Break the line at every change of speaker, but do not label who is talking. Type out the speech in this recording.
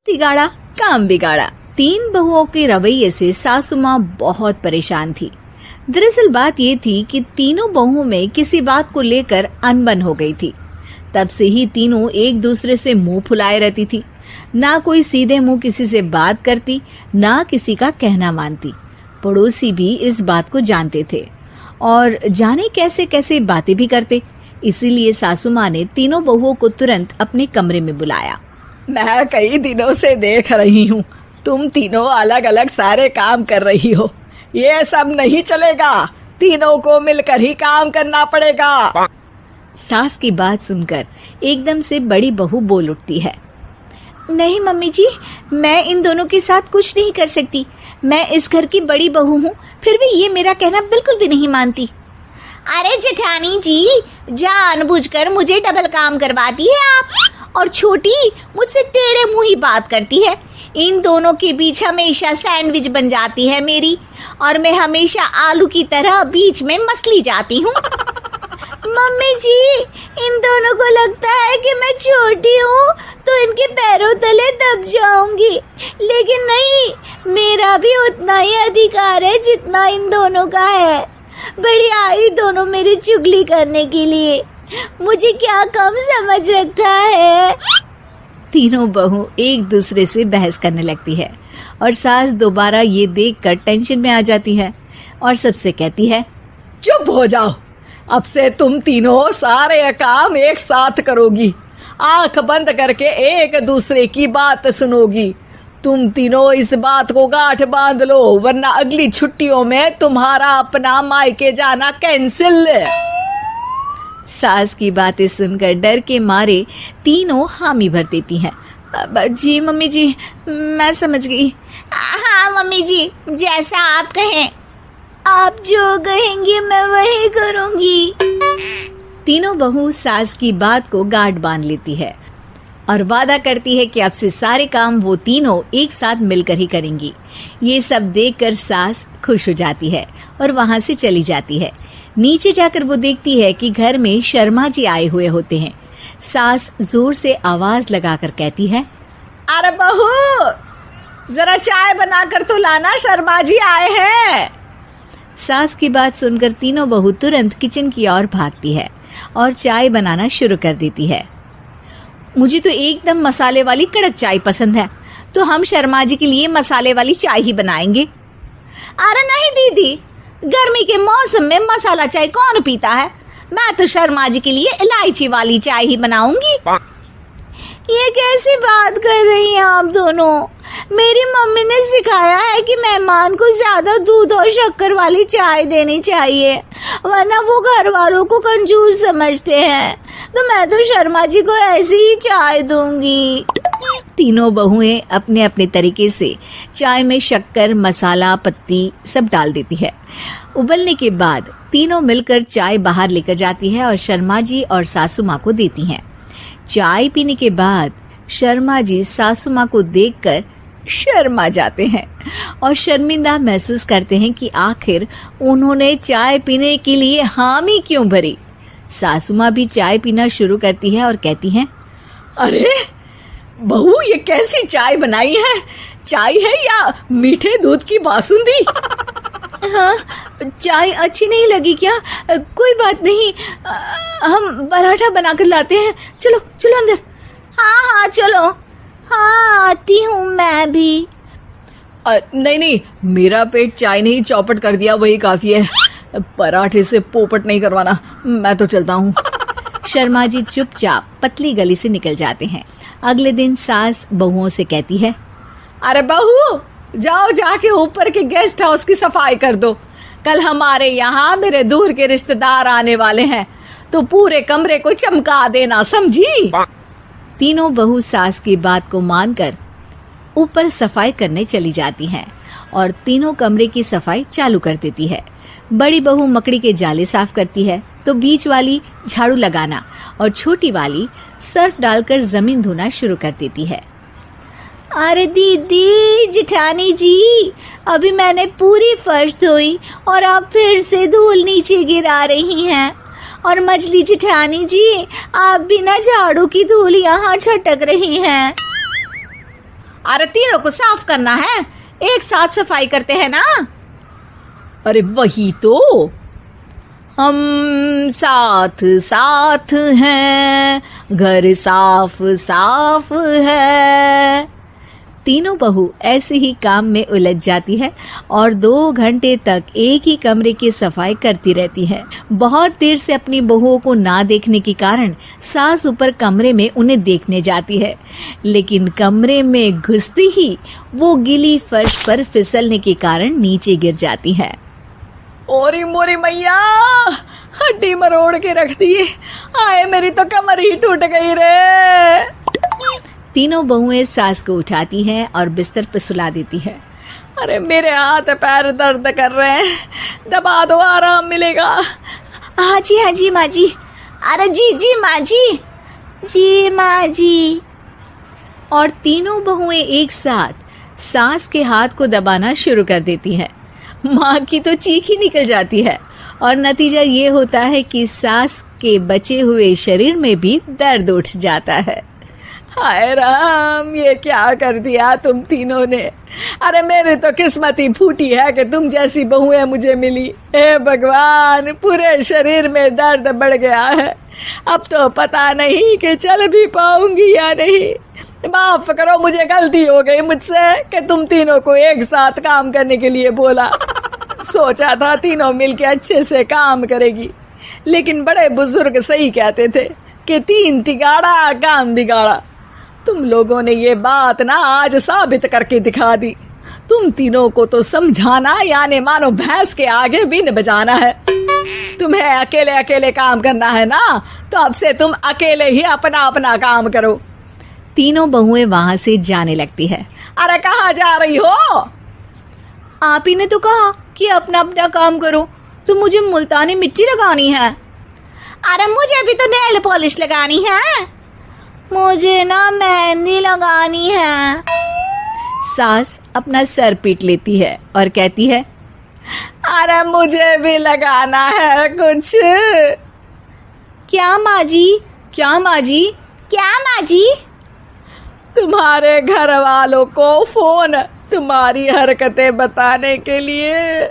तिगाड़ा काम बिगाड़ा। 3 बहुओं के रवैये से सासू माँ बहुत परेशान थी। दरअसल बात ये थी कि तीनों बहुओं में किसी बात को लेकर अनबन हो गई थी। तब से ही तीनों एक दूसरे से मुंह फुलाए रहती थी। ना कोई सीधे मुंह किसी से बात करती, ना किसी का कहना मानती। पड़ोसी भी इस बात को जानते थे और जाने कैसे कैसे बातें भी करते। इसीलिए सासू माँ ने तीनों बहुओं को तुरंत अपने कमरे में बुलाया।
मैं कई दिनों से देख रही हूँ, तुम तीनों अलग अलग सारे काम कर रही हो। ये सब नहीं चलेगा, तीनों को मिलकर ही काम करना पड़ेगा।
सास की बात सुनकर एकदम से बड़ी बहू बोल उठती है। नहीं मम्मी जी, मैं इन दोनों के साथ कुछ नहीं कर सकती। मैं इस घर की बड़ी बहू हूँ, फिर भी ये मेरा कहना बिल्कुल भी नहीं मानती।
अरे जेठानी जी, जानबूझकर मुझे डबल काम करवाती है आप, और छोटी मुझसे टेढ़े मुंह ही बात करती है। इन दोनों के बीच हमेशा सैंडविच बन जाती है मेरी, और मैं हमेशा आलू की तरह बीच में मसली जाती हूँ। मम्मी जी, इन दोनों को लगता है कि मैं छोटी हूँ तो इनके पैरों तले दब जाऊंगी, लेकिन नहीं, मेरा भी उतना ही अधिकार है जितना इन दोनों का है। बड़ी आई दोनों मेरी चुगली करने के लिए, मुझे क्या कम समझ रखा है।
तीनों बहू एक दूसरे से बहस करने लगती है और सास दोबारा ये देखकर टेंशन में आ जाती है और सबसे कहती है,
चुप हो जाओ, अब से तुम तीनों सारे काम एक साथ करोगी। आंख बंद करके एक दूसरे की बात सुनोगी। तुम तीनों इस बात को गांठ बांध लो, वरना अगली छुट्टियों में तुम्हारा अपना मायके जाना कैंसिल।
सास की बातें सुनकर डर के मारे तीनों हामी भर देती हैं। जी मम्मी जी, मैं समझ गई।
हाँ मम्मी जी, जैसा आप कहें। आप जो कहेंगी मैं वही करूंगी।
तीनों बहू सास की बात को गांठ बांध लेती है और वादा करती है कि अब से सारे काम वो तीनों एक साथ मिलकर ही करेंगी। ये सब देखकर सास खुश हो जाती है और वहां से चली जाती है। नीचे जाकर वो देखती है कि घर में शर्मा जी आए हुए होते हैं। सास जोर से आवाज लगाकर कहती है,
अरे बहू, जरा चाय बनाकर तो लाना, शर्मा जी आए हैं।
सास की बात सुनकर तीनों बहू तुरंत किचन की ओर भागती है और चाय बनाना शुरू कर देती है। मुझे तो एकदम मसाले वाली कड़क चाय पसंद है, तो हम शर्मा जी के लिए मसाले वाली चाय ही बनाएंगे।
अरे नहीं दीदी, गर्मी के मौसम में मसाला चाय कौन पीता है? मैं तो शर्मा जी के लिए इलायची वाली चाय ही बनाऊंगी। ये कैसी बात कर रही हैं आप दोनों? मेरी मम्मी ने सिखाया है कि मेहमान को ज्यादा दूध और शक्कर वाली चाय देनी चाहिए, वरना वो घर वालों को कंजूस समझते हैं। तो मैं तो शर्मा जी को ऐसी ही चाय दूंगी।
तीनों बहुएं अपने अपने तरीके से चाय में शक्कर, मसाला, पत्ती सब डाल देती है। उबलने के बाद तीनों मिलकर चाय बाहर लेकर जाती है और शर्मा जी और सासू माँ को देती हैं। चाय पीने के बाद शर्मा जी सासू माँ को देखकर शर्मा जाते हैं और शर्मिंदा महसूस करते हैं कि आखिर उन्होंने चाय पीने के लिए हामी क्यों भरी। सासू माँ भी चाय पीना शुरू करती है और कहती हैं,
अरे बहू, ये कैसी चाय बनाई है? चाय है या मीठे दूध की बासुंदी?
हाँ, चाय अच्छी नहीं लगी क्या? कोई बात नहीं, हम पराठा बनाकर लाते हैं। चलो चलो अंदर।
हाँ चलो। हाँ, आती हूँ मैं भी।
नहीं, मेरा पेट चाय नहीं चौपट कर दिया, वही काफी है। पराठे से पोपट नहीं करवाना, मैं तो चलता हूँ।
शर्मा जी चुपचाप पतली गली से निकल जाते हैं। अगले दिन सास बहुओं से कहती है,
अरे बहू, जाओ जाके ऊपर के गेस्ट हाउस की सफाई कर दो। कल हमारे यहाँ मेरे दूर के रिश्तेदार आने वाले हैं, तो पूरे कमरे को चमका देना, समझी?
तीनों बहू सास की बात को मानकर ऊपर सफाई करने चली जाती हैं और तीनों कमरे की सफाई चालू कर देती है। बड़ी बहू मकड़ी के जाले साफ करती है, तो बीच वाली झाड़ू लगाना और छोटी वाली सर्फ डालकर जमीन धोना शुरू कर देती है।
अरे दीदी, जेठानी जी, अभी मैंने पूरी फर्श धोई और आप फिर से धूल नीचे गिरा रही हैं। और मछली जेठानी जी, आप बिना झाड़ू की धूल यहाँ छटक रही हैं। अरे तीनों को साफ करना है, एक साथ सफाई करते हैं ना।
अरे वही तो, हम साथ साथ हैं, घर साफ साफ है।
तीनों बहू ऐसे ही काम में उलझ जाती है और 2 घंटे तक एक ही कमरे की सफाई करती रहती है। बहुत देर से अपनी बहुओं को ना देखने के कारण सास ऊपर कमरे में उन्हें देखने जाती है, लेकिन कमरे में घुसती ही वो गीली फर्श पर फिसलने के कारण नीचे गिर जाती है।
ओरी मोरी मैया, हड्डी मरोड़ के रख दी। आए मेरी तो कमर ही टूट गई रे।
तीनों बहुएं सास को उठाती हैं और बिस्तर पर सुला देती है।
अरे मेरे हाथ पैर दर्द कर रहे हैं, दबा दो, आराम मिलेगा।
हाँ जी माँ जी। अरे जी माँ जी, जी माँ जी।
और तीनों बहुएं एक साथ सास के हाथ को दबाना शुरू कर देती हैं। माँ की तो चीख ही निकल जाती है और नतीजा ये होता है कि सास के बचे हुए शरीर में भी दर्द उठ जाता है।
हाय राम, ये क्या कर दिया तुम तीनों ने। अरे मेरी तो किस्मत ही फूटी है कि तुम जैसी बहुएं मुझे मिली। हे भगवान, पूरे शरीर में दर्द बढ़ गया है। अब तो पता नहीं कि चल भी पाऊंगी या नहीं। माफ करो, मुझे गलती हो गई मुझसे कि तुम तीनों को एक साथ काम करने के लिए बोला। सोचा था तीनों मिलके अच्छे से काम करेगी, लेकिन बड़े बुजुर्ग सही कहते थे कि 3 तिगाड़ा काम बिगाड़ा। तुम लोगों ने ये बात ना आज साबित करके दिखा दी। तुम तीनों को तो समझाना यानी मानो भैंस के आगे बीन बजाना है। तुम्हें अकेले अकेले काम करना है ना, तो अब से तुम अकेले ही अपना अपना काम करो।
तीनों बहुएं वहां से जाने लगती है।
अरे कहाँ जा रही हो?
आप ही ने तो कहा कि अपना अपना काम करो, तो मुझे मुल्तानी मिट्टी लगानी है। अरे मुझे भी तो नेल पॉलिश लगानी है, मुझे ना मेहंदी लगानी है।
सास अपना सर पीट लेती है और कहती है,
अरे मुझे भी लगाना है कुछ।
क्या माँ जी?
क्या माँ जी?
क्या माँ जी?
तुम्हारे घर वालों को फोन तुम्हारी हरकतें बताने के लिए।